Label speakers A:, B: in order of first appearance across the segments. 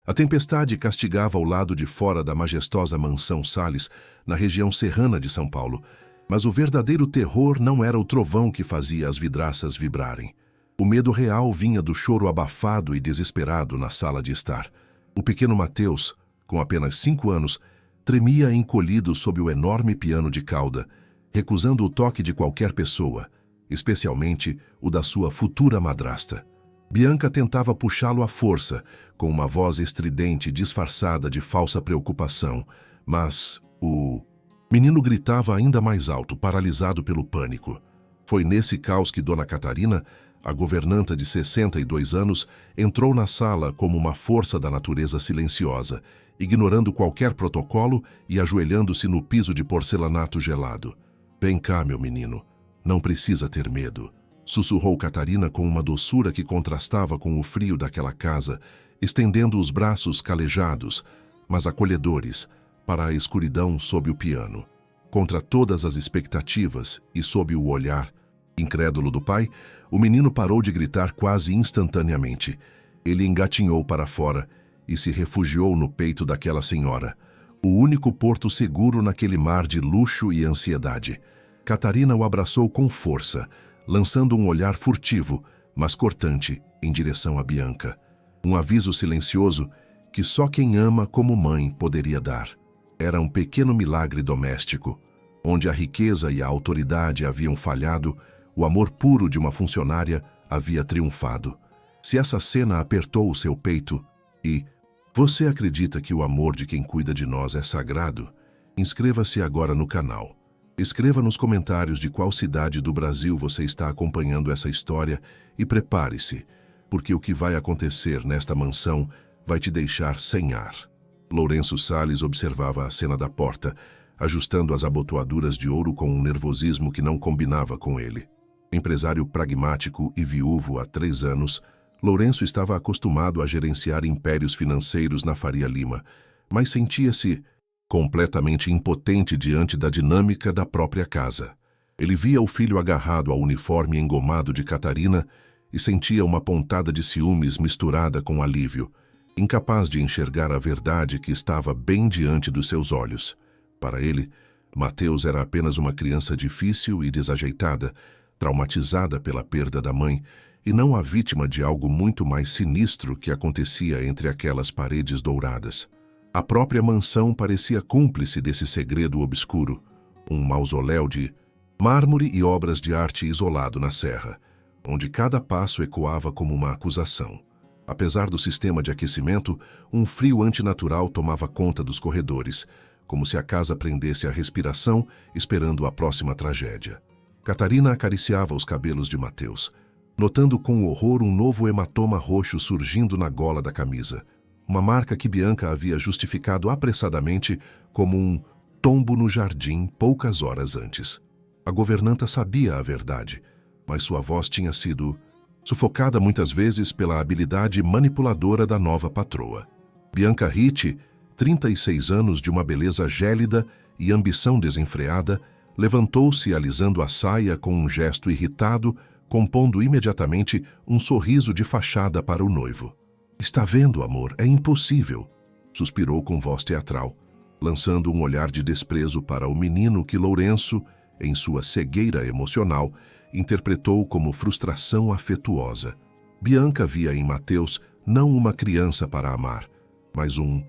A: A tempestade castigava o lado de fora da majestosa mansão Salles, na região serrana de São Paulo, mas o verdadeiro terror não era o trovão que fazia as vidraças vibrarem. O medo real vinha do choro abafado e desesperado na sala de estar. O pequeno Mateus, com apenas 5 anos, tremia encolhido sob o enorme piano de cauda, recusando o toque de qualquer pessoa, especialmente o da sua futura madrasta. Bianca tentava puxá-lo à força, com uma voz estridente disfarçada de falsa preocupação, mas o menino gritava ainda mais alto, paralisado pelo pânico. Foi nesse caos que Dona Catarina, a governanta de 62 anos, entrou na sala como uma força da natureza silenciosa, ignorando qualquer protocolo e ajoelhando-se no piso de porcelanato gelado. "Vem cá, meu menino. Não precisa ter medo", sussurrou Catarina com uma doçura que contrastava com o frio daquela casa, estendendo os braços calejados, mas acolhedores, para a escuridão sob o piano. Contra todas as expectativas e sob o olhar incrédulo do pai, o menino parou de gritar quase instantaneamente. Ele engatinhou para fora e se refugiou no peito daquela senhora, o único porto seguro naquele mar de luxo e ansiedade. Catarina o abraçou com força, lançando um olhar furtivo, mas cortante, em direção a Bianca. Um aviso silencioso que só quem ama como mãe poderia dar. Era um pequeno milagre doméstico, onde a riqueza e a autoridade haviam falhado, o amor puro de uma funcionária havia triunfado. Se essa cena apertou o seu peito e você acredita que o amor de quem cuida de nós é sagrado? Inscreva-se agora no canal. Escreva nos comentários de qual cidade do Brasil você está acompanhando essa história e prepare-se, porque o que vai acontecer nesta mansão vai te deixar sem ar. Lourenço Salles observava a cena da porta, ajustando as abotoaduras de ouro com um nervosismo que não combinava com ele. Empresário pragmático e viúvo há 3 anos, Lourenço estava acostumado a gerenciar impérios financeiros na Faria Lima, mas sentia-se completamente impotente diante da dinâmica da própria casa. Ele via o filho agarrado ao uniforme engomado de Catarina e sentia uma pontada de ciúmes misturada com alívio, incapaz de enxergar a verdade que estava bem diante dos seus olhos. Para ele, Mateus era apenas uma criança difícil e desajeitada, traumatizada pela perda da mãe, e não a vítima de algo muito mais sinistro que acontecia entre aquelas paredes douradas. A própria mansão parecia cúmplice desse segredo obscuro, um mausoléu de mármore e obras de arte isolado na serra, onde cada passo ecoava como uma acusação. Apesar do sistema de aquecimento, um frio antinatural tomava conta dos corredores, como se a casa prendesse a respiração, esperando a próxima tragédia. Catarina acariciava os cabelos de Mateus, notando com horror um novo hematoma roxo surgindo na gola da camisa, uma marca que Bianca havia justificado apressadamente como um tombo no jardim poucas horas antes. A governanta sabia a verdade, mas sua voz tinha sido sufocada muitas vezes pela habilidade manipuladora da nova patroa. Bianca Ricci, 36 anos de uma beleza gélida e ambição desenfreada, levantou-se alisando a saia com um gesto irritado, compondo imediatamente um sorriso de fachada para o noivo. "Está vendo, amor? É impossível", suspirou com voz teatral, lançando um olhar de desprezo para o menino que Lourenço, em sua cegueira emocional, interpretou como frustração afetuosa. Bianca via em Mateus não uma criança para amar, mas um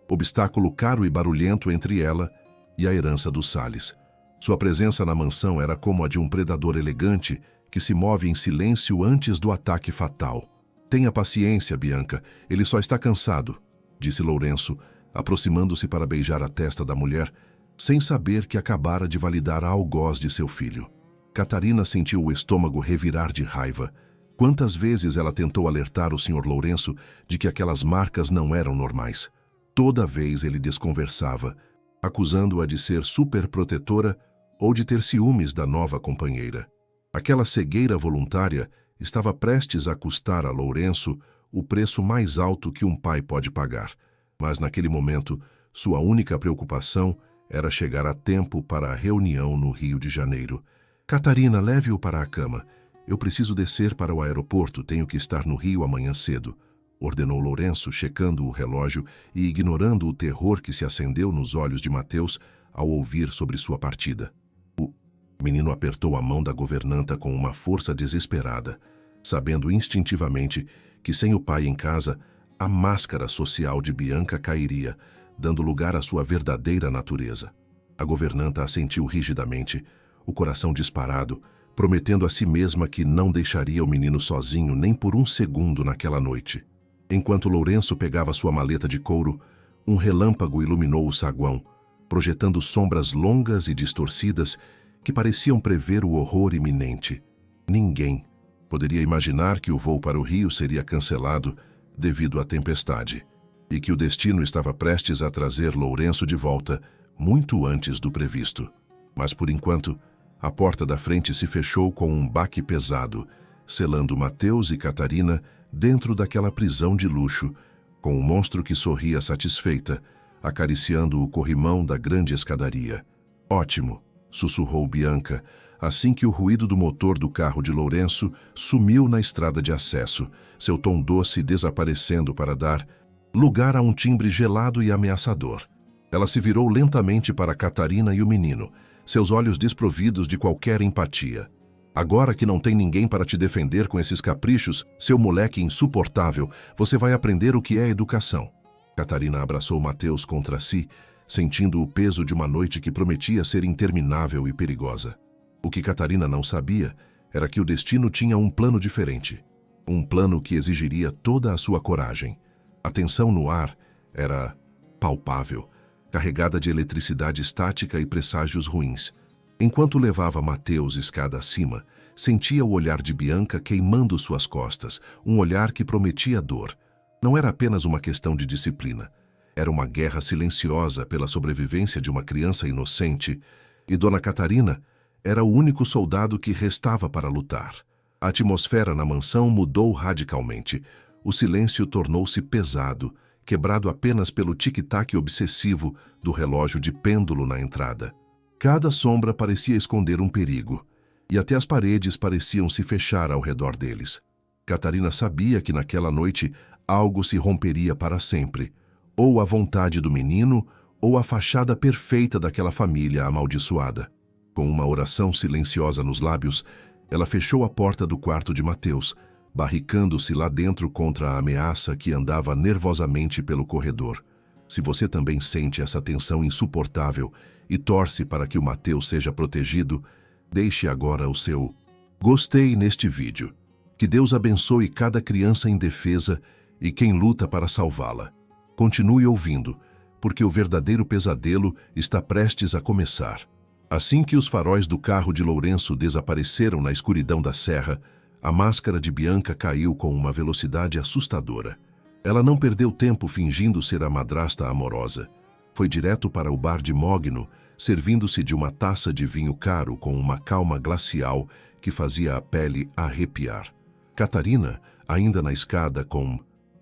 A: obstáculo caro e barulhento entre ela e a herança dos Salles. Sua presença na mansão era como a de um predador elegante que se move em silêncio antes do ataque fatal. "Tenha paciência, Bianca, ele só está cansado", disse Lourenço, aproximando-se para beijar a testa da mulher, sem saber que acabara de validar a algoz de seu filho. Catarina sentiu o estômago revirar de raiva. Quantas vezes ela tentou alertar o Sr. Lourenço de que aquelas marcas não eram normais. Toda vez ele desconversava, acusando-a de ser superprotetora ou de ter ciúmes da nova companheira. Aquela cegueira voluntária estava prestes a custar a Lourenço o preço mais alto que um pai pode pagar, mas naquele momento sua única preocupação era chegar a tempo para a reunião no Rio de Janeiro. "Catarina, leve-o para a cama. Eu preciso descer para o aeroporto, tenho que estar no Rio amanhã cedo", ordenou Lourenço, checando o relógio e ignorando o terror que se acendeu nos olhos de Mateus ao ouvir sobre sua partida. O menino apertou a mão da governanta com uma força desesperada, sabendo instintivamente que sem o pai em casa, a máscara social de Bianca cairia, dando lugar à sua verdadeira natureza. A governanta assentiu rigidamente, o coração disparado, prometendo a si mesma que não deixaria o menino sozinho nem por um segundo naquela noite. Enquanto Lourenço pegava sua maleta de couro, um relâmpago iluminou o saguão, projetando sombras longas e distorcidas que pareciam prever o horror iminente. Ninguém poderia imaginar que o voo para o Rio seria cancelado devido à tempestade, e que o destino estava prestes a trazer Lourenço de volta muito antes do previsto. Mas, por enquanto, a porta da frente se fechou com um baque pesado, selando Mateus e Catarina dentro daquela prisão de luxo, com o monstro que sorria satisfeita, acariciando o corrimão da grande escadaria. "Ótimo", sussurrou Bianca, assim que o ruído do motor do carro de Lourenço sumiu na estrada de acesso, seu tom doce desaparecendo para dar lugar a um timbre gelado e ameaçador. Ela se virou lentamente para Catarina e o menino, seus olhos desprovidos de qualquer empatia. "Agora que não tem ninguém para te defender com esses caprichos, seu moleque insuportável, você vai aprender o que é educação." Catarina abraçou Mateus contra si, sentindo o peso de uma noite que prometia ser interminável e perigosa. O que Catarina não sabia era que o destino tinha um plano diferente. Um plano que exigiria toda a sua coragem. A tensão no ar era palpável, carregada de eletricidade estática e presságios ruins. Enquanto levava Mateus escada acima, sentia o olhar de Bianca queimando suas costas, um olhar que prometia dor. Não era apenas uma questão de disciplina. Era uma guerra silenciosa pela sobrevivência de uma criança inocente, e Dona Catarina era o único soldado que restava para lutar. A atmosfera na mansão mudou radicalmente. O silêncio tornou-se pesado, quebrado apenas pelo tic-tac obsessivo do relógio de pêndulo na entrada. Cada sombra parecia esconder um perigo, e até as paredes pareciam se fechar ao redor deles. Catarina sabia que naquela noite algo se romperia para sempre, ou a vontade do menino, ou a fachada perfeita daquela família amaldiçoada. Com uma oração silenciosa nos lábios, ela fechou a porta do quarto de Mateus, barricando-se lá dentro contra a ameaça que andava nervosamente pelo corredor. Se você também sente essa tensão insuportável e torce para que o Mateus seja protegido, deixe agora o seu gostei neste vídeo. Que Deus abençoe cada criança indefesa e quem luta para salvá-la. Continue ouvindo, porque o verdadeiro pesadelo está prestes a começar. Assim que os faróis do carro de Lourenço desapareceram na escuridão da serra, a máscara de Bianca caiu com uma velocidade assustadora. Ela não perdeu tempo fingindo ser a madrasta amorosa. Foi direto para o bar de Mogno, servindo-se de uma taça de vinho caro com uma calma glacial que fazia a pele arrepiar. Catarina, ainda na escada com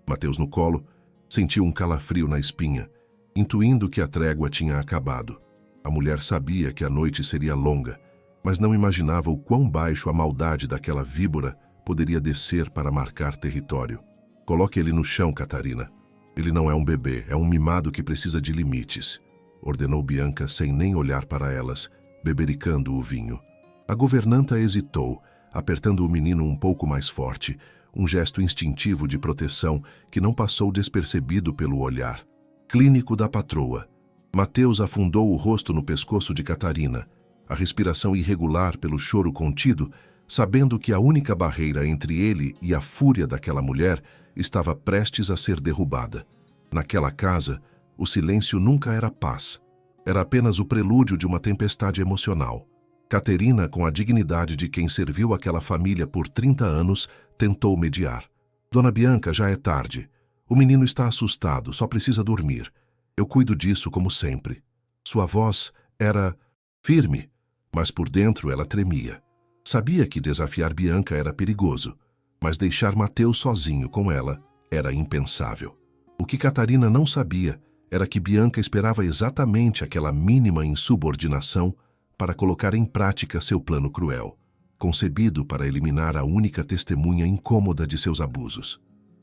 A: Mateus no colo, sentiu um calafrio na espinha, intuindo que a trégua tinha acabado. A mulher sabia que a noite seria longa, mas não imaginava o quão baixo a maldade daquela víbora poderia descer para marcar território. "Coloque ele no chão, Catarina. Ele não é um bebê, é um mimado que precisa de limites", ordenou Bianca sem nem olhar para elas, bebericando o vinho. A governanta hesitou, apertando o menino um pouco mais forte, um gesto instintivo de proteção que não passou despercebido pelo olhar clínico da patroa. Mateus afundou o rosto no pescoço de Catarina, a respiração irregular pelo choro contido, sabendo que a única barreira entre ele e a fúria daquela mulher estava prestes a ser derrubada. Naquela casa, o silêncio nunca era paz. Era apenas o prelúdio de uma tempestade emocional. Caterina, com a dignidade de quem serviu aquela família por 30 anos, tentou mediar. "Dona Bianca, já é tarde. O menino está assustado, só precisa dormir. Eu cuido disso como sempre." Sua voz era firme, mas por dentro ela tremia. Sabia que desafiar Bianca era perigoso, mas deixar Mateus sozinho com ela era impensável. O que Catarina não sabia era que Bianca esperava exatamente aquela mínima insubordinação para colocar em prática seu plano cruel, concebido para eliminar a única testemunha incômoda de seus abusos.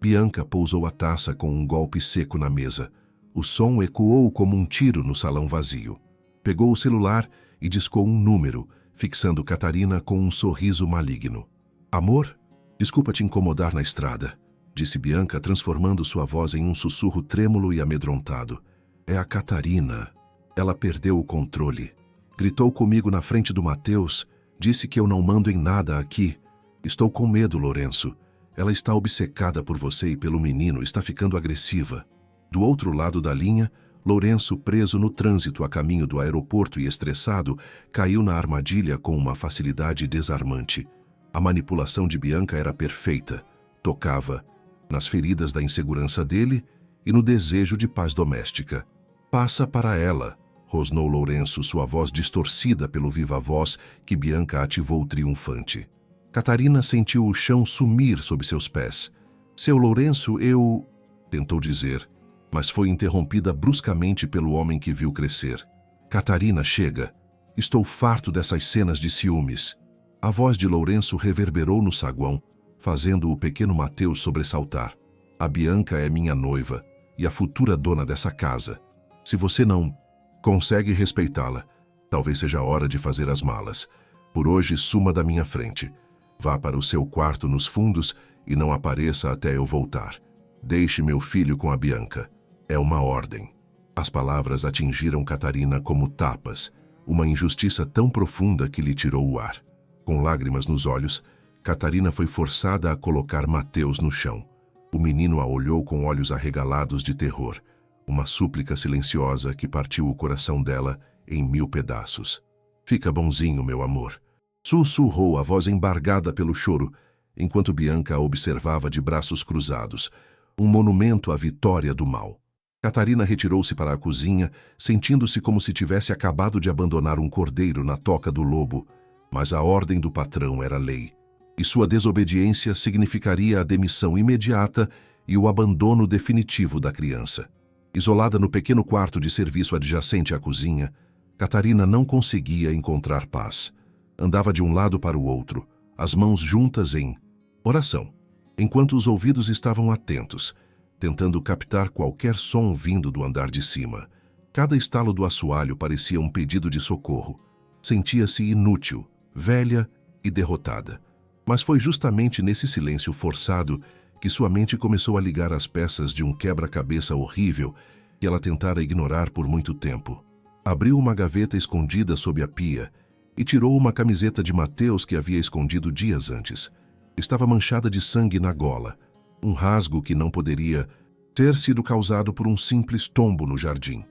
A: Bianca pousou a taça com um golpe seco na mesa. O som ecoou como um tiro no salão vazio. Pegou o celular e discou um número, fixando Catarina com um sorriso maligno. Amor? Desculpa te incomodar na estrada, disse Bianca, transformando sua voz em um sussurro trêmulo e amedrontado. É a Catarina. Ela perdeu o controle. Gritou comigo na frente do Mateus, disse que eu não mando em nada aqui. Estou com medo, Lourenço. Ela está obcecada por você e pelo menino, está ficando agressiva. Do outro lado da linha, Lourenço, preso no trânsito a caminho do aeroporto e estressado, caiu na armadilha com uma facilidade desarmante. A manipulação de Bianca era perfeita. Tocava nas feridas da insegurança dele e no desejo de paz doméstica. Passa para ela, rosnou Lourenço, sua voz distorcida pelo viva-voz que Bianca ativou triunfante. Catarina sentiu o chão sumir sob seus pés. Seu Lourenço, eu... tentou dizer, mas foi interrompida bruscamente pelo homem que viu crescer. Catarina, chega. Estou farto dessas cenas de ciúmes. A voz de Lourenço reverberou no saguão, fazendo o pequeno Mateus sobressaltar. A Bianca é minha noiva e a futura dona dessa casa. Se você não consegue respeitá-la, talvez seja a hora de fazer as malas. Por hoje, suma da minha frente. Vá para o seu quarto nos fundos e não apareça até eu voltar. Deixe meu filho com a Bianca. É uma ordem. As palavras atingiram Catarina como tapas, uma injustiça tão profunda que lhe tirou o ar. Com lágrimas nos olhos, Catarina foi forçada a colocar Mateus no chão. O menino a olhou com olhos arregalados de terror, uma súplica silenciosa que partiu o coração dela em 1000 pedaços. Fica bonzinho, meu amor. Sussurrou a voz embargada pelo choro, enquanto Bianca a observava de braços cruzados, um monumento à vitória do mal. Catarina retirou-se para a cozinha, sentindo-se como se tivesse acabado de abandonar um cordeiro na toca do lobo, mas a ordem do patrão era lei, e sua desobediência significaria a demissão imediata e o abandono definitivo da criança. Isolada no pequeno quarto de serviço adjacente à cozinha, Catarina não conseguia encontrar paz. Andava de um lado para o outro, as mãos juntas em oração, enquanto os ouvidos estavam atentos, tentando captar qualquer som vindo do andar de cima. Cada estalo do assoalho parecia um pedido de socorro. Sentia-se inútil, velha e derrotada. Mas foi justamente nesse silêncio forçado que sua mente começou a ligar as peças de um quebra-cabeça horrível que ela tentara ignorar por muito tempo. Abriu uma gaveta escondida sob a pia e tirou uma camiseta de Mateus que havia escondido dias antes. Estava manchada de sangue na gola, um rasgo que não poderia ter sido causado por um simples tombo no jardim.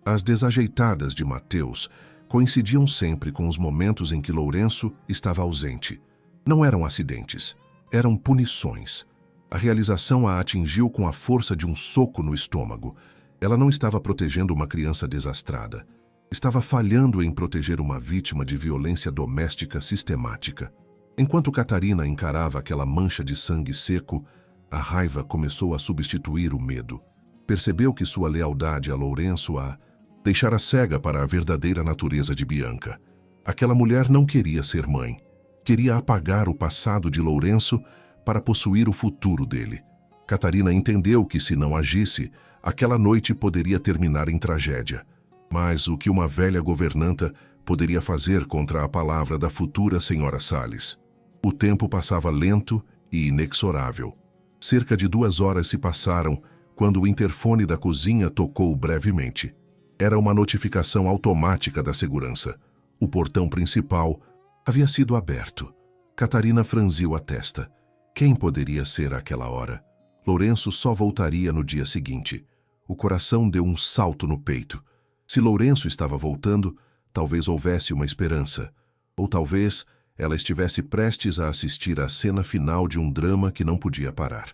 A: As desajeitadas de Mateus coincidiam sempre com os momentos em que Lourenço estava ausente. Não eram acidentes, eram punições. A realização a atingiu com a força de um soco no estômago. Ela não estava protegendo uma criança desastrada. Estava falhando em proteger uma vítima de violência doméstica sistemática. Enquanto Catarina encarava aquela mancha de sangue seco, a raiva começou a substituir o medo. Percebeu que sua lealdade a Lourenço a deixara cega para a verdadeira natureza de Bianca. Aquela mulher não queria ser mãe. Queria apagar o passado de Lourenço para possuir o futuro dele. Catarina entendeu que, se não agisse, aquela noite poderia terminar em tragédia. Mas o que uma velha governanta poderia fazer contra a palavra da futura senhora Salles? O tempo passava lento e inexorável. Cerca de 2 horas se passaram quando o interfone da cozinha tocou brevemente. Era uma notificação automática da segurança. O portão principal havia sido aberto. Catarina franziu a testa. Quem poderia ser àquela hora? Lourenço só voltaria no dia seguinte. O coração deu um salto no peito. Se Lourenço estava voltando, talvez houvesse uma esperança. Ou talvez ela estivesse prestes a assistir à cena final de um drama que não podia parar.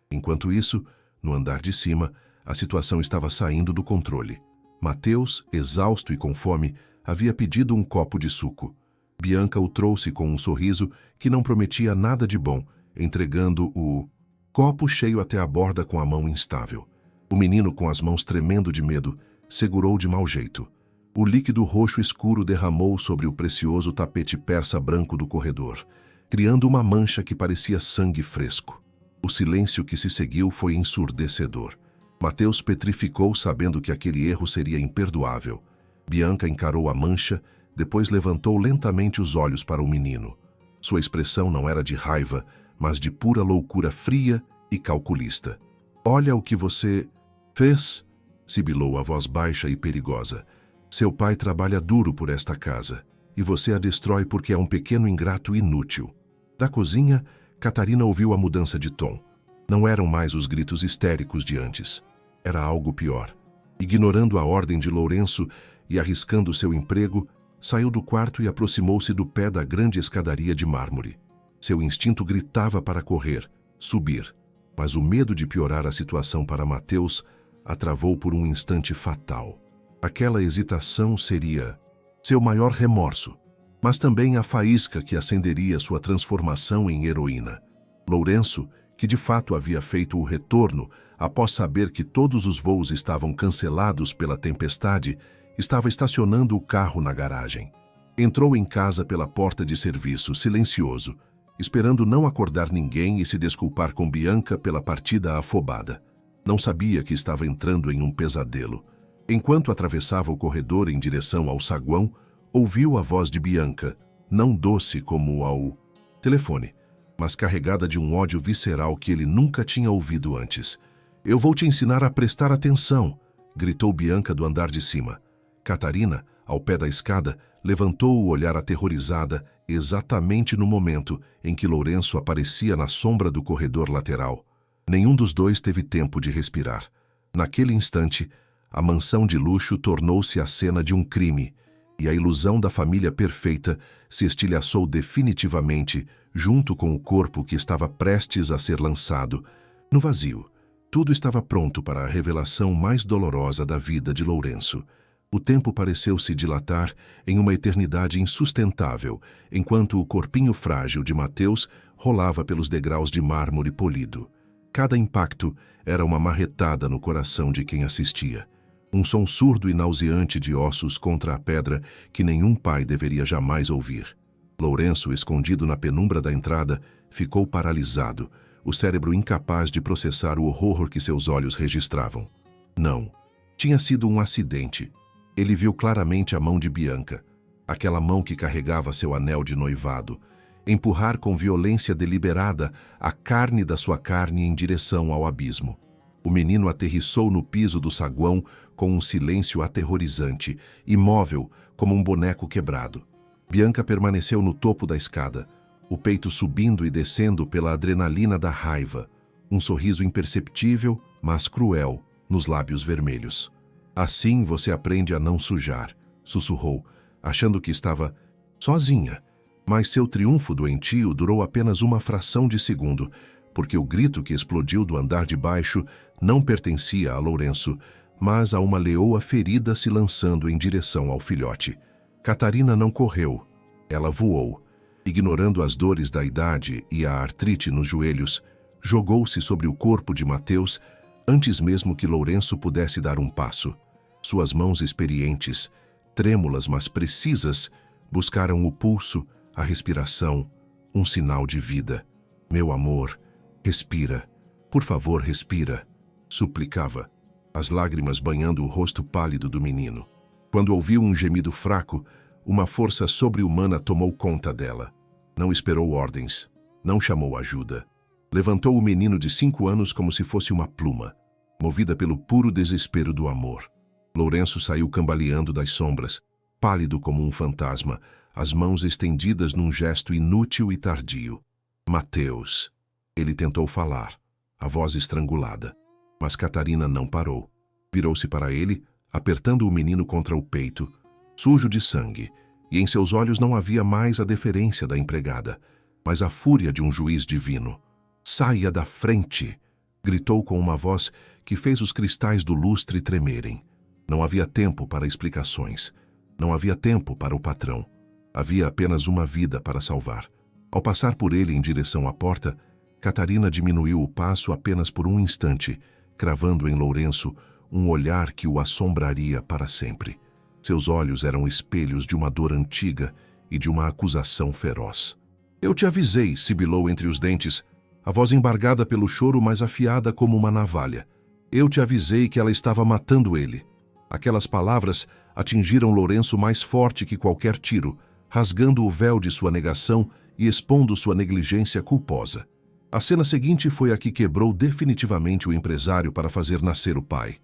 A: Enquanto isso, no andar de cima, a situação estava saindo do controle. Mateus, exausto e com fome, havia pedido um copo de suco. Bianca o trouxe com um sorriso que não prometia nada de bom, entregando o copo cheio até a borda com a mão instável. O menino, com as mãos tremendo de medo, segurou de mau jeito. O líquido roxo escuro derramou sobre o precioso tapete persa branco do corredor, criando uma mancha que parecia sangue fresco. O silêncio que se seguiu foi ensurdecedor. Mateus petrificou, sabendo que aquele erro seria imperdoável. Bianca encarou a mancha, depois levantou lentamente os olhos para o menino. Sua expressão não era de raiva, mas de pura loucura fria e calculista. "Olha o que você fez", sibilou a voz baixa e perigosa. "Seu pai trabalha duro por esta casa, e você a destrói porque é um pequeno ingrato inútil." Da cozinha, Catarina ouviu a mudança de tom. Não eram mais os gritos histéricos de antes. Era algo pior. Ignorando a ordem de Lourenço e arriscando seu emprego, saiu do quarto e aproximou-se do pé da grande escadaria de mármore. Seu instinto gritava para correr, subir, mas o medo de piorar a situação para Mateus a travou por um instante fatal. Aquela hesitação seria seu maior remorso, mas também a faísca que acenderia sua transformação em heroína. Lourenço, que de fato havia feito o retorno após saber que todos os voos estavam cancelados pela tempestade, estava estacionando o carro na garagem. Entrou em casa pela porta de serviço, silencioso, esperando não acordar ninguém e se desculpar com Bianca pela partida afobada. Não sabia que estava entrando em um pesadelo. Enquanto atravessava o corredor em direção ao saguão, ouviu a voz de Bianca, não doce como ao telefone, mas carregada de um ódio visceral que ele nunca tinha ouvido antes. "Eu vou te ensinar a prestar atenção", gritou Bianca do andar de cima. Catarina, ao pé da escada, levantou o olhar aterrorizada exatamente no momento em que Lourenço aparecia na sombra do corredor lateral. Nenhum dos dois teve tempo de respirar. Naquele instante, a mansão de luxo tornou-se a cena de um crime, e a ilusão da família perfeita se estilhaçou definitivamente junto com o corpo que estava prestes a ser lançado no vazio. Tudo estava pronto para a revelação mais dolorosa da vida de Lourenço. O tempo pareceu se dilatar em uma eternidade insustentável, enquanto o corpinho frágil de Mateus rolava pelos degraus de mármore polido. Cada impacto era uma marretada no coração de quem assistia. Um som surdo e nauseante de ossos contra a pedra que nenhum pai deveria jamais ouvir. Lourenço, escondido na penumbra da entrada, ficou paralisado, o cérebro incapaz de processar o horror que seus olhos registravam. Não. Tinha sido um acidente. Ele viu claramente a mão de Bianca, aquela mão que carregava seu anel de noivado, empurrar com violência deliberada a carne da sua carne em direção ao abismo. O menino aterrissou no piso do saguão com um silêncio aterrorizante, imóvel como um boneco quebrado. Bianca permaneceu no topo da escada, o peito subindo e descendo pela adrenalina da raiva, um sorriso imperceptível, mas cruel, nos lábios vermelhos. "Assim você aprende a não sujar", sussurrou, achando que estava sozinha. Mas seu triunfo doentio durou apenas uma fração de segundo, porque o grito que explodiu do andar de baixo não pertencia a Lourenço, mas a uma leoa ferida se lançando em direção ao filhote. Catarina não correu, ela voou. Ignorando as dores da idade e a artrite nos joelhos, jogou-se sobre o corpo de Mateus antes mesmo que Lourenço pudesse dar um passo. Suas mãos experientes, trêmulas mas precisas, buscaram o pulso, a respiração, um sinal de vida. "Meu amor, respira. Por favor, respira", suplicava, as lágrimas banhando o rosto pálido do menino. Quando ouviu um gemido fraco, uma força sobre-humana tomou conta dela. Não esperou ordens, não chamou ajuda. Levantou o menino de 5 anos como se fosse uma pluma, movida pelo puro desespero do amor. Lourenço saiu cambaleando das sombras, pálido como um fantasma, as mãos estendidas num gesto inútil e tardio. "Mateus", ele tentou falar, a voz estrangulada. Mas Catarina não parou. Virou-se para ele, apertando o menino contra o peito, sujo de sangue, e em seus olhos não havia mais a deferência da empregada, mas a fúria de um juiz divino. "Saia da frente!", gritou com uma voz que fez os cristais do lustre tremerem. Não havia tempo para explicações. Não havia tempo para o patrão. Havia apenas uma vida para salvar. Ao passar por ele em direção à porta, Catarina diminuiu o passo apenas por um instante, cravando em Lourenço um olhar que o assombraria para sempre. Seus olhos eram espelhos de uma dor antiga e de uma acusação feroz. "Eu te avisei", sibilou entre os dentes, a voz embargada pelo choro, mas afiada como uma navalha. Eu te avisei que ela estava matando ele. Aquelas palavras atingiram Lourenço mais forte que qualquer tiro, rasgando o véu de sua negação e expondo sua negligência culposa. A cena seguinte foi a que quebrou definitivamente o empresário para fazer nascer o pai.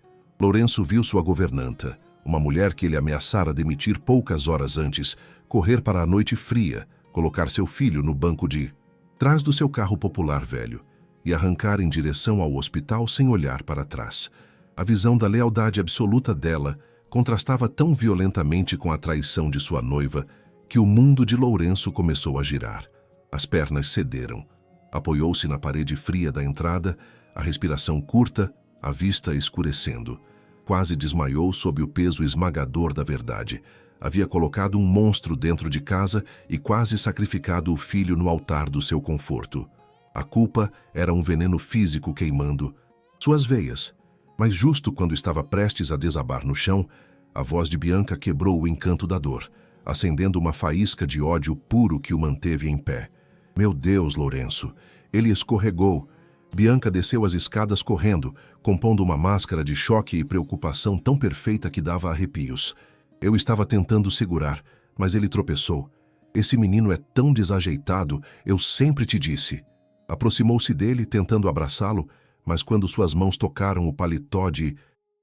A: Lourenço viu sua governanta, uma mulher que ele ameaçara demitir poucas horas antes, correr para a noite fria, colocar seu filho no banco de trás do seu carro popular velho e arrancar em direção ao hospital sem olhar para trás. A visão da lealdade absoluta dela contrastava tão violentamente com a traição de sua noiva que o mundo de Lourenço começou a girar. As pernas cederam. Apoiou-se na parede fria da entrada, a respiração curta, a vista escurecendo. Quase desmaiou sob o peso esmagador da verdade. Havia colocado um monstro dentro de casa e quase sacrificado o filho no altar do seu conforto. A culpa era um veneno físico queimando suas veias. Mas justo quando estava prestes a desabar no chão, a voz de Bianca quebrou o encanto da dor, acendendo uma faísca de ódio puro que o manteve em pé. Meu Deus, Lourenço! Ele escorregou. Bianca desceu as escadas correndo, compondo uma máscara de choque e preocupação tão perfeita que dava arrepios. Eu estava tentando segurar, mas ele tropeçou. Esse menino é tão desajeitado, eu sempre te disse. Aproximou-se dele, tentando abraçá-lo, mas quando suas mãos tocaram o paletó de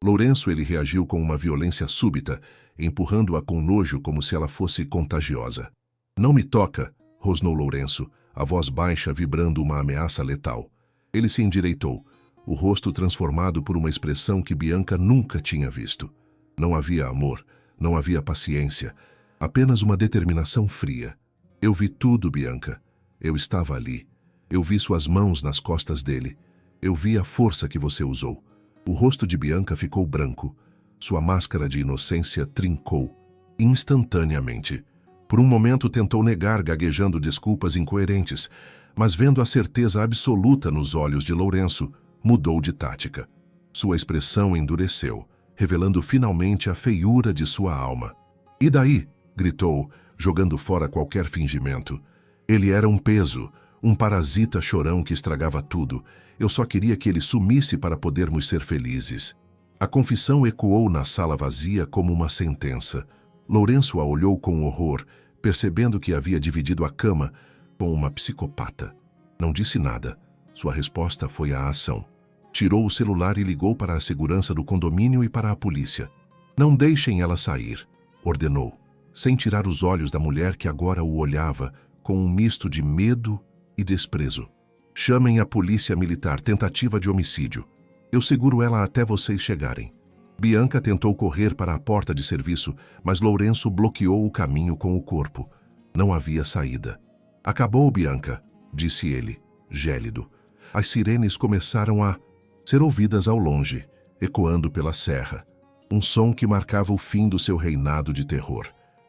A: Lourenço, ele reagiu com uma violência súbita, empurrando-a com nojo como se ela fosse contagiosa. Não me toca, rosnou Lourenço, a voz baixa vibrando uma ameaça letal. Ele se endireitou, o rosto transformado por uma expressão que Bianca nunca tinha visto. Não havia amor, não havia paciência, apenas uma determinação fria. Eu vi tudo, Bianca. Eu estava ali. Eu vi suas mãos nas costas dele. Eu vi a força que você usou. O rosto de Bianca ficou branco. Sua máscara de inocência trincou, instantaneamente. Por um momento tentou negar, gaguejando desculpas incoerentes, mas vendo a certeza absoluta nos olhos de Lourenço, mudou de tática. Sua expressão endureceu, revelando finalmente a feiura de sua alma. E daí? Gritou, jogando fora qualquer fingimento. Ele era um peso, um parasita chorão que estragava tudo. Eu só queria que ele sumisse para podermos ser felizes. A confissão ecoou na sala vazia como uma sentença. Lourenço a olhou com horror, percebendo que havia dividido a cama com uma psicopata. Não disse nada. Sua resposta foi a ação. Tirou o celular e ligou para a segurança do condomínio e para a polícia. Não deixem ela sair, ordenou, sem tirar os olhos da mulher que agora o olhava com um misto de medo e desprezo. Chamem a polícia militar, tentativa de homicídio. Eu seguro ela até vocês chegarem. Bianca tentou correr para a porta de serviço, mas Lourenço bloqueou o caminho com o corpo. Não havia saída. Acabou, Bianca, disse ele, gélido. As sirenes começaram a ser ouvidas ao longe, ecoando pela serra. Um som que marcava o fim do seu reinado de terror.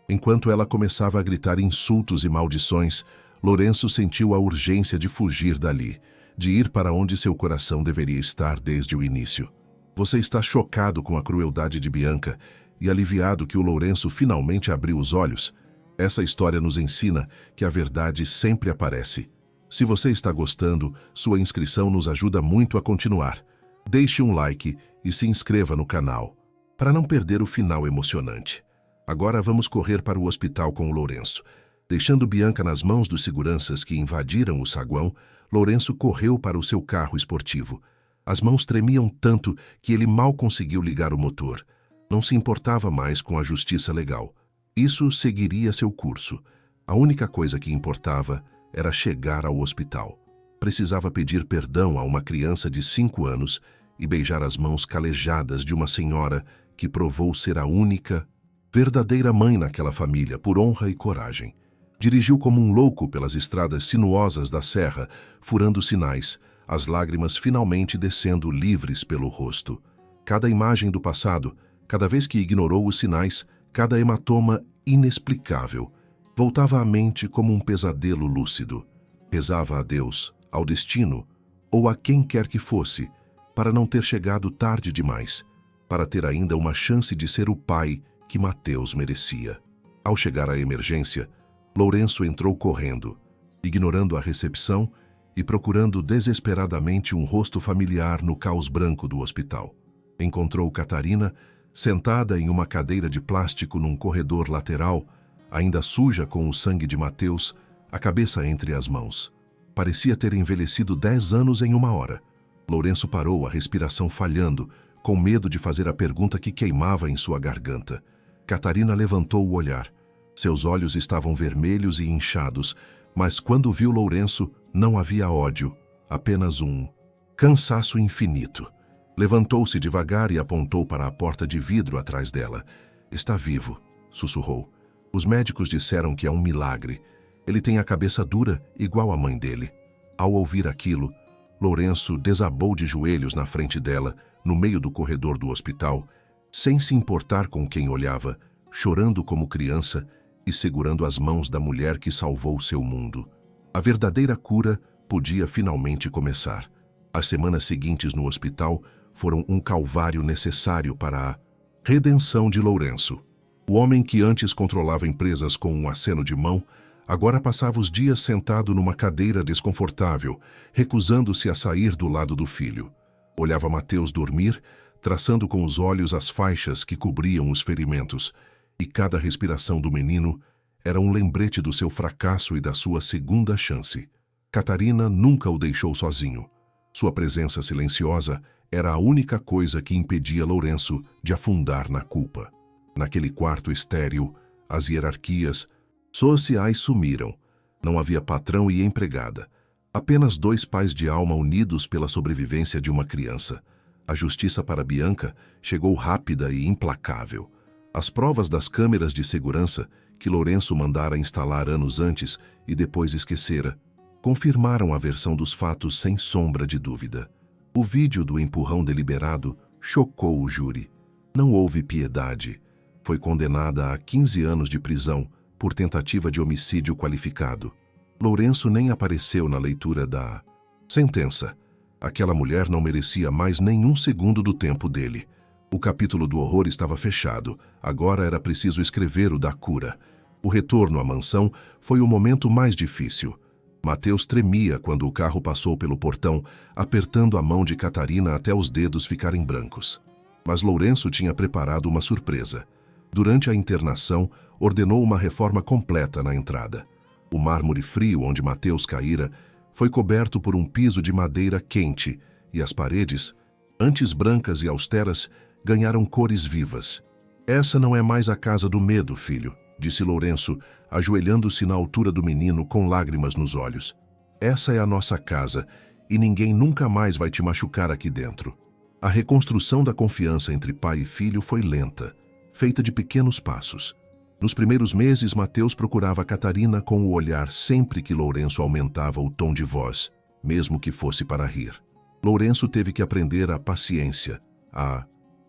A: Enquanto ela começava a gritar insultos e maldições, Lourenço sentiu a urgência de fugir dali, de ir para onde seu coração deveria estar desde o início. Você está chocado com a crueldade de Bianca e aliviado que o Lourenço finalmente abriu os olhos? Essa história nos ensina que a verdade sempre aparece. Se você está gostando, sua inscrição nos ajuda muito a continuar. Deixe um like e se inscreva no canal, para não perder o final emocionante. Agora vamos correr para o hospital com o Lourenço. Deixando Bianca nas mãos dos seguranças que invadiram o saguão, Lourenço correu para o seu carro esportivo. As mãos tremiam tanto que ele mal conseguiu ligar o motor. Não se importava mais com a justiça legal. Isso seguiria seu curso. A única coisa que importava era chegar ao hospital. Precisava pedir perdão a uma criança de 5 anos e beijar as mãos calejadas de uma senhora que provou ser a única, verdadeira mãe naquela família por honra e coragem. Dirigiu como um louco pelas estradas sinuosas da serra, furando sinais, as lágrimas finalmente descendo livres pelo rosto. Cada imagem do passado, cada vez que ignorou os sinais, cada hematoma inexplicável, voltava à mente como um pesadelo lúcido. Rezava a Deus, ao destino, ou a quem quer que fosse, para não ter chegado tarde demais, para ter ainda uma chance de ser o pai que Mateus merecia. Ao chegar à emergência, Lourenço entrou correndo, ignorando a recepção e procurando desesperadamente um rosto familiar no caos branco do hospital. Encontrou Catarina sentada em uma cadeira de plástico num corredor lateral, ainda suja com o sangue de Mateus, a cabeça entre as mãos. Parecia ter envelhecido 10 anos em 1 hora. Lourenço parou, a respiração falhando, com medo de fazer a pergunta que queimava em sua garganta. Catarina levantou o olhar. Seus olhos estavam vermelhos e inchados, mas quando viu Lourenço, não havia ódio, apenas um cansaço infinito. Levantou-se devagar e apontou para a porta de vidro atrás dela. Está vivo, sussurrou. Os médicos disseram que é um milagre. Ele tem a cabeça dura, igual a mãe dele. Ao ouvir aquilo, Lourenço desabou de joelhos na frente dela, no meio do corredor do hospital, sem se importar com quem olhava, chorando como criança e segurando as mãos da mulher que salvou seu mundo. A verdadeira cura podia finalmente começar. As semanas seguintes no hospital foram um calvário necessário para a redenção de Lourenço. O homem que antes controlava empresas com um aceno de mão, agora passava os dias sentado numa cadeira desconfortável, recusando-se a sair do lado do filho. Olhava Mateus dormir, traçando com os olhos as faixas que cobriam os ferimentos, e cada respiração do menino era um lembrete do seu fracasso e da sua segunda chance. Catarina nunca o deixou sozinho. Sua presença silenciosa era a única coisa que impedia Lourenço de afundar na culpa. Naquele quarto estéril, as hierarquias sociais sumiram. Não havia patrão e empregada. Apenas 2 pais de alma unidos pela sobrevivência de uma criança. A justiça para Bianca chegou rápida e implacável. As provas das câmeras de segurança, que Lourenço mandara instalar anos antes e depois esquecera, confirmaram a versão dos fatos sem sombra de dúvida. O vídeo do empurrão deliberado chocou o júri. Não houve piedade. Foi condenada a 15 anos de prisão por tentativa de homicídio qualificado. Lourenço nem apareceu na leitura da sentença. Aquela mulher não merecia mais nenhum segundo do tempo dele. O capítulo do horror estava fechado. Agora era preciso escrever o da cura. O retorno à mansão foi o momento mais difícil. Mateus tremia quando o carro passou pelo portão, apertando a mão de Catarina até os dedos ficarem brancos. Mas Lourenço tinha preparado uma surpresa. Durante a internação, ordenou uma reforma completa na entrada. O mármore frio onde Mateus caíra foi coberto por um piso de madeira quente e as paredes, antes brancas e austeras, ganharam cores vivas. Essa não é mais a casa do medo, filho, disse Lourenço, ajoelhando-se na altura do menino com lágrimas nos olhos. Essa é a nossa casa e ninguém nunca mais vai te machucar aqui dentro. A reconstrução da confiança entre pai e filho foi lenta, feita de pequenos passos. Nos primeiros meses, Mateus procurava Catarina com o olhar sempre que Lourenço aumentava o tom de voz, mesmo que fosse para rir. Lourenço teve que aprender a paciência, a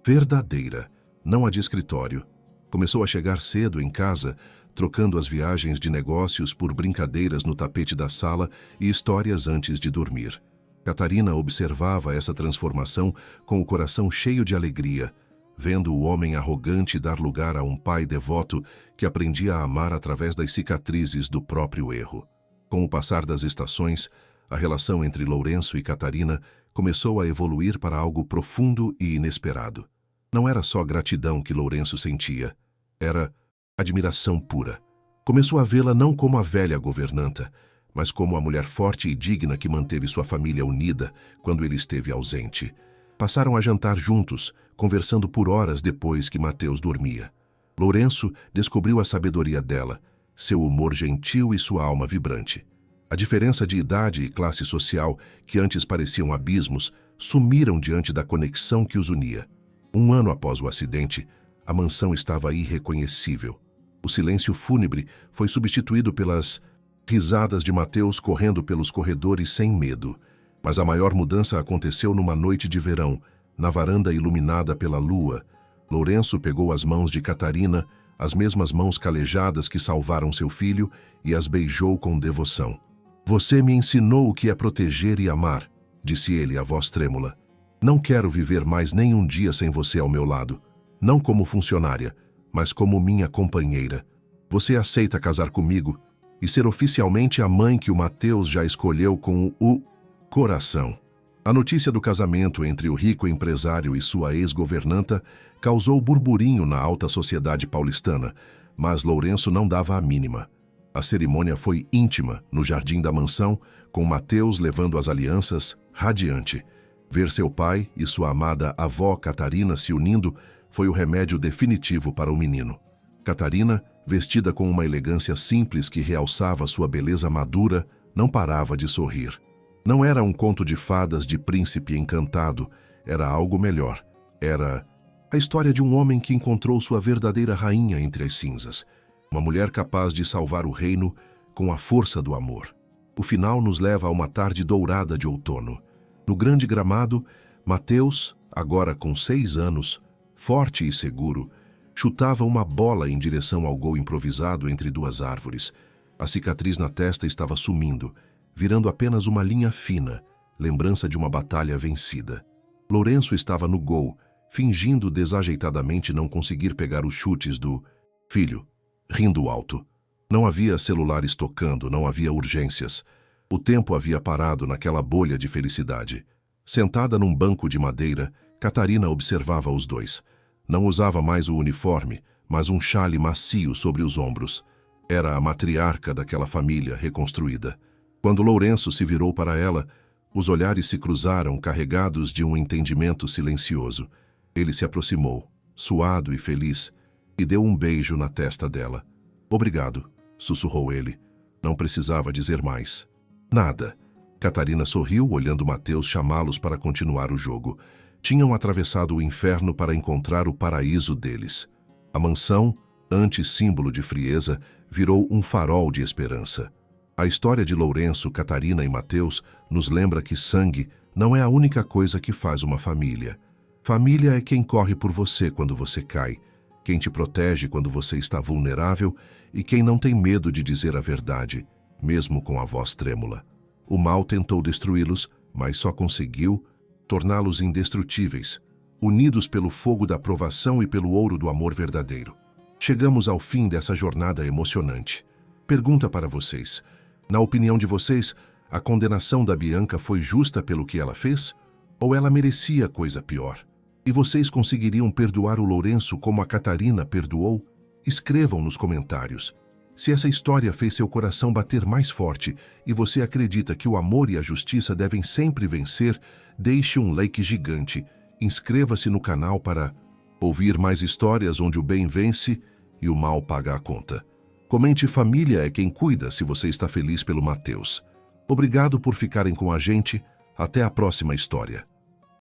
A: verdadeira, não a de escritório. Começou a chegar cedo em casa, trocando as viagens de negócios por brincadeiras no tapete da sala e histórias antes de dormir. Catarina observava essa transformação com o coração cheio de alegria, vendo o homem arrogante dar lugar a um pai devoto que aprendia a amar através das cicatrizes do próprio erro. Com o passar das estações, a relação entre Lourenço e Catarina começou a evoluir para algo profundo e inesperado. Não era só gratidão que Lourenço sentia, era admiração pura. Começou a vê-la não como a velha governanta, mas como a mulher forte e digna que manteve sua família unida quando ele esteve ausente. Passaram a jantar juntos, conversando por horas depois que Mateus dormia. Lourenço descobriu a sabedoria dela, seu humor gentil e sua alma vibrante. A diferença de idade e classe social, que antes pareciam abismos, sumiram diante da conexão que os unia. 1 ano após o acidente, a mansão estava irreconhecível. O silêncio fúnebre foi substituído pelas risadas de Mateus correndo pelos corredores sem medo. Mas a maior mudança aconteceu numa noite de verão, na varanda iluminada pela lua. Lourenço pegou as mãos de Catarina, as mesmas mãos calejadas que salvaram seu filho, e as beijou com devoção. Você me ensinou o que é proteger e amar, disse ele, a voz trêmula. Não quero viver mais nem um dia sem você ao meu lado. Não como funcionária, mas como minha companheira. Você aceita casar comigo? e ser oficialmente a mãe que o Mateus já escolheu com o coração. A notícia do casamento entre o rico empresário e sua ex-governanta causou burburinho na alta sociedade paulistana, mas Lourenço não dava a mínima. A cerimônia foi íntima, no jardim da mansão, com Mateus levando as alianças, radiante. Ver seu pai e sua amada avó Catarina se unindo foi o remédio definitivo para o menino. Catarina, vestida com uma elegância simples que realçava sua beleza madura, não parava de sorrir. Não era um conto de fadas de príncipe encantado, era algo melhor. Era a história de um homem que encontrou sua verdadeira rainha entre as cinzas. Uma mulher capaz de salvar o reino com a força do amor. O final nos leva a uma tarde dourada de outono. No grande gramado, Mateus, agora com 6 anos, forte e seguro, chutava uma bola em direção ao gol improvisado entre 2 árvores. A cicatriz na testa estava sumindo, virando apenas uma linha fina, lembrança de uma batalha vencida. Lourenço estava no gol, fingindo desajeitadamente não conseguir pegar os chutes do filho, rindo alto. Não havia celulares tocando, não havia urgências. O tempo havia parado naquela bolha de felicidade. Sentada num banco de madeira, Catarina observava os dois. Não usava mais o uniforme, mas um chale macio sobre os ombros. Era a matriarca daquela família reconstruída. Quando Lourenço se virou para ela, os olhares se cruzaram carregados de um entendimento silencioso. Ele se aproximou, suado e feliz, e deu um beijo na testa dela. "Obrigado", sussurrou ele. Não precisava dizer mais. Nada. Catarina sorriu, olhando Mateus chamá-los para continuar o jogo. Tinham atravessado o inferno para encontrar o paraíso deles. A mansão, antes símbolo de frieza, virou um farol de esperança. A história de Lourenço, Catarina e Mateus nos lembra que sangue não é a única coisa que faz uma família. Família é quem corre por você quando você cai, quem te protege quando você está vulnerável e quem não tem medo de dizer a verdade, mesmo com a voz trêmula. O mal tentou destruí-los, mas só conseguiu torná-los indestrutíveis, unidos pelo fogo da provação e pelo ouro do amor verdadeiro. Chegamos ao fim dessa jornada emocionante. Pergunta para vocês: na opinião de vocês, a condenação da Bianca foi justa pelo que ela fez? Ou ela merecia coisa pior? E vocês conseguiriam perdoar o Lourenço como a Catarina perdoou? Escrevam nos comentários. Se essa história fez seu coração bater mais forte e você acredita que o amor e a justiça devem sempre vencer, deixe um like gigante. Inscreva-se no canal para ouvir mais histórias onde o bem vence e o mal paga a conta. Comente "Família é quem cuida" se você está feliz pelo Mateus. Obrigado por ficarem com a gente. Até a próxima história.